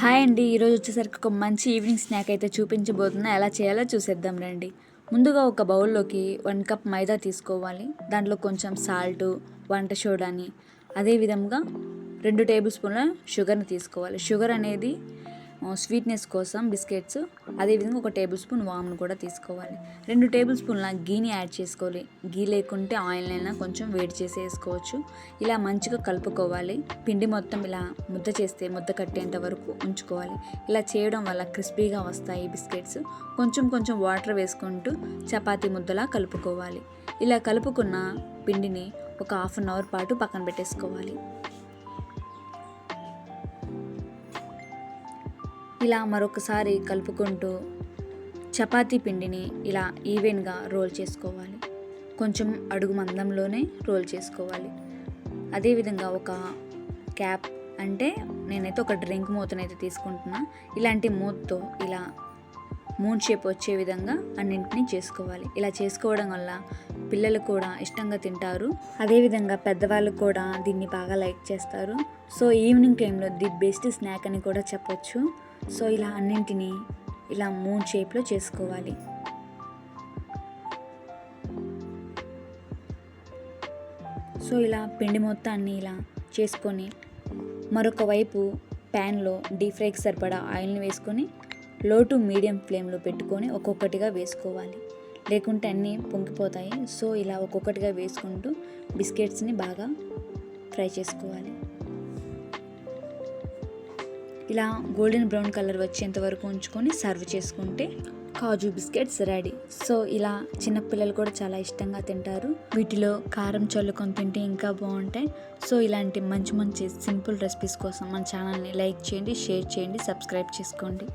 Hi అండి. ఈరోజు వచ్చేసరికి ఒక మంచి ఈవినింగ్ స్నాక్ అయితే చూపించబోతున్నా. ఎలా చేయాలో చూసేద్దాం రండి. ముందుగా ఒక బౌల్లోకి 1 కప్ మైదా తీసుకోవాలి. దాంట్లో కొంచెం సాల్టు, వంట సోడాని, అదేవిధంగా 2 టేబుల్ స్పూన్ల షుగర్ని తీసుకోవాలి. షుగర్ అనేది స్వీట్నెస్ కోసం బిస్కెట్స్, అదేవిధంగా 1 టేబుల్ స్పూన్ వామ్ను కూడా తీసుకోవాలి. 2 టేబుల్ స్పూన్ల గీని యాడ్ చేసుకోవాలి. గీ లేకుంటే ఆయిల్ అయినా కొంచెం వేడి చేసి వేసుకోవచ్చు. ఇలా మంచిగా కలుపుకోవాలి. పిండి మొత్తం ఇలా ముద్ద చేస్తే ముద్ద కట్టేంత వరకు ఉంచుకోవాలి. ఇలా చేయడం వల్ల క్రిస్పీగా వస్తాయి బిస్కెట్స్. కొంచెం కొంచెం వాటర్ వేసుకుంటూ చపాతీ ముద్దలా కలుపుకోవాలి. ఇలా కలుపుకున్న పిండిని ఒక హాఫ్ అన్ అవర్ పాటు పక్కన పెట్టేసుకోవాలి. ఇలా మరొకసారి కలుపుకుంటూ చపాతీ పిండిని ఇలా ఈవెన్గా రోల్ చేసుకోవాలి. కొంచెం అడుగు మందంలోనే రోల్ చేసుకోవాలి. అదేవిధంగా ఒక క్యాప్ అంటే నేనైతే ఒక డ్రింక్ మూతనైతే తీసుకుంటున్నా. ఇలాంటి మూతతో ఇలా మూన్ షేప్ వచ్చే విధంగా అన్నింటినీ చేసుకోవాలి. ఇలా చేసుకోవడం వల్ల పిల్లలు కూడా ఇష్టంగా తింటారు. అదేవిధంగా పెద్దవాళ్ళు కూడా దీన్ని బాగా లైక్ చేస్తారు. సో ఈవినింగ్ టైంలో ది బెస్ట్ స్నాక్ అని కూడా చెప్పొచ్చు. సో ఇలా అన్నింటినీ ఇలా మూన్ షేప్లో చేసుకోవాలి. సో ఇలా పిండి మొత్తాన్ని ఇలా చేసుకొని మరొక వైపు ప్యాన్లో డీప్ ఫ్రైకి సరిపడా ఆయిల్ని వేసుకొని లో టు మీడియం ఫ్లేమ్లో పెట్టుకొని ఒక్కొక్కటిగా వేసుకోవాలి. లేకుంటే అన్నీ పొంగిపోతాయి. సో ఇలా ఒక్కొక్కటిగా వేసుకుంటూ బిస్కెట్స్ని బాగా ఫ్రై చేసుకోవాలి. ఇలా గోల్డెన్ బ్రౌన్ కలర్ వచ్చేంత వరకు ఉంచుకొని సర్వ్ చేసుకుంటే కాజు బిస్కెట్స్ రెడీ. సో ఇలా చిన్నపిల్లలు కూడా చాలా ఇష్టంగా తింటారు. వీటిలో కారం చల్లుకొని తింటే ఇంకా బాగుంటాయి. సో ఇలాంటి మంచి మంచి సింపుల్ రెసిపీస్ కోసం మన ఛానల్ని లైక్ చేయండి, షేర్ చేయండి, సబ్స్క్రైబ్ చేసుకోండి.